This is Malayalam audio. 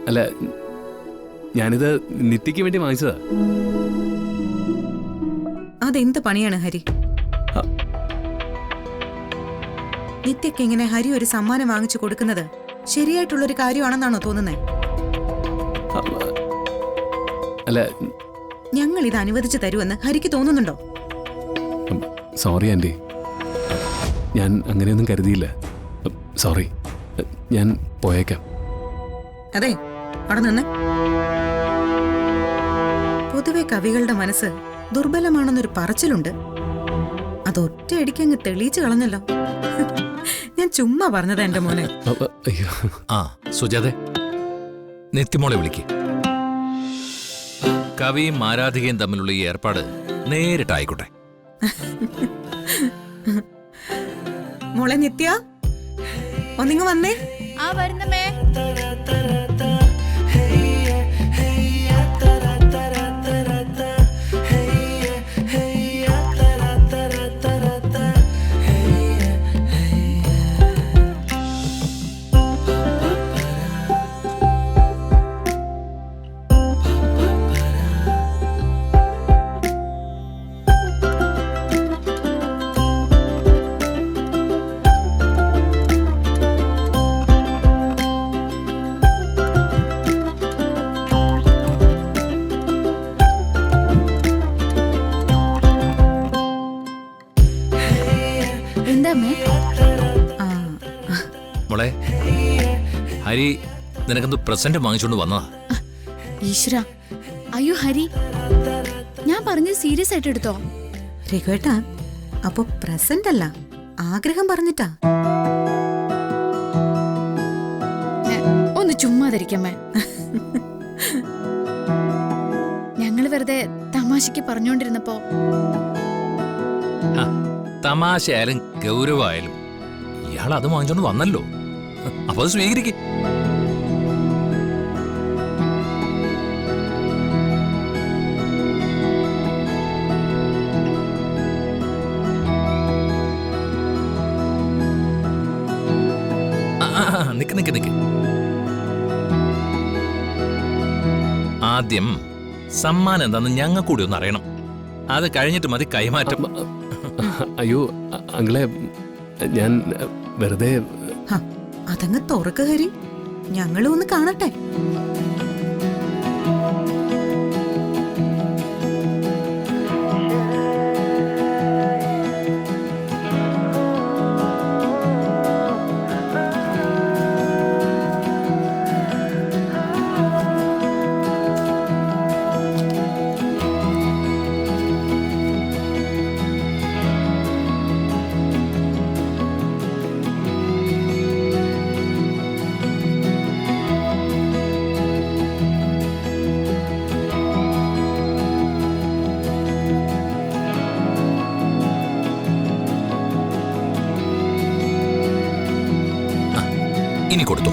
അല്ല, ഞാനിത് നിത്യയ്ക്ക് വേണ്ടി വാങ്ങിച്ചതാ. അതെന്ത് പണിയാണ് ഹരി? നിത്യക്ക് ഇങ്ങനെ ഹരി ഒരു സമ്മാനം വാങ്ങിച്ചു കൊടുക്കുന്നത് ശരിയായിട്ടുള്ളൊരു കാര്യമാണെന്നാണോ തോന്നുന്നത്? അല്ല, ഞങ്ങൾ ഇത് അനുവദിച്ചു തരുമെന്ന് ഹരിക്ക് തോന്നുന്നുണ്ടോ? സോറി ആൻറ്റി, ഞാൻ അങ്ങനെയൊന്നും കരുതിയില്ല. സോറി, ഞാൻ പോയേക്കാം. അതെ, അവിടെ നിന്ന്. പൊതുവെ കവികളുടെ മനസ്സ് ദുർബലമാണെന്നൊരു പറച്ചിലുണ്ട്. അതൊറ്റയടിക്കങ്ങ് തെളിയിച്ചു കളഞ്ഞല്ലോ. ഞാൻ ചുമ്മാ പറഞ്ഞതാ എന്റെ മോനെ. അയ്യോ. ആ സുജാതെ, നിത്യമോളെ വിളിക്ക്. കവിയും ആരാധികയും തമ്മിലുള്ള ഈ ഏർപ്പാട് നേരിട്ടായിക്കോട്ടെ. മോളെ നിത്യ, ഒന്നിങ്ങ് വന്നേ. ആ വരുന്നമേ. മോളെ, ഹരി നിനക്കെന്ത് പ്രസന്റ് വാങ്ങിച്ചോണ്ട് വന്നതാ? ഈശ്വര, അയ്യോ ഹരി, ഞാൻ പറഞ്ഞത് സീരിയസ് ആയിട്ട് എടുത്തോ? രഘുവേട്ടാ, അപ്പൊ പ്രസന്റ് അല്ല, ആഗ്രഹം പറഞ്ഞിട്ടാ. ഒന്ന് ചുമ്മാതിരിക്കമ്മേ. ഞങ്ങള് വെറുതെ തമാശക്ക് പറഞ്ഞോണ്ടിരുന്നപ്പോ. തമാശയായാലും ഗൗരവായാലും ഇയാൾ അത് വാങ്ങിച്ചോണ്ട് വന്നല്ലോ, അപ്പൊ അത് സ്വീകരിക്ക. നിക്ക് നിക്ക് നിക്ക്. ആദ്യം സമ്മാനം എന്താന്ന് ഞങ്ങൾക്ക് കൂടി ഒന്ന് അറിയണം. അത് കഴിഞ്ഞിട്ട് മതി കൈമാറ്റം. അയ്യോ അങ്ങളെ, ഞാൻ വെറുതെ. അതങ്ങ് തുറക്ക് ഹരി, ഞങ്ങളും ഒന്ന് കാണട്ടെ. ഇനി കൊടുത്തു.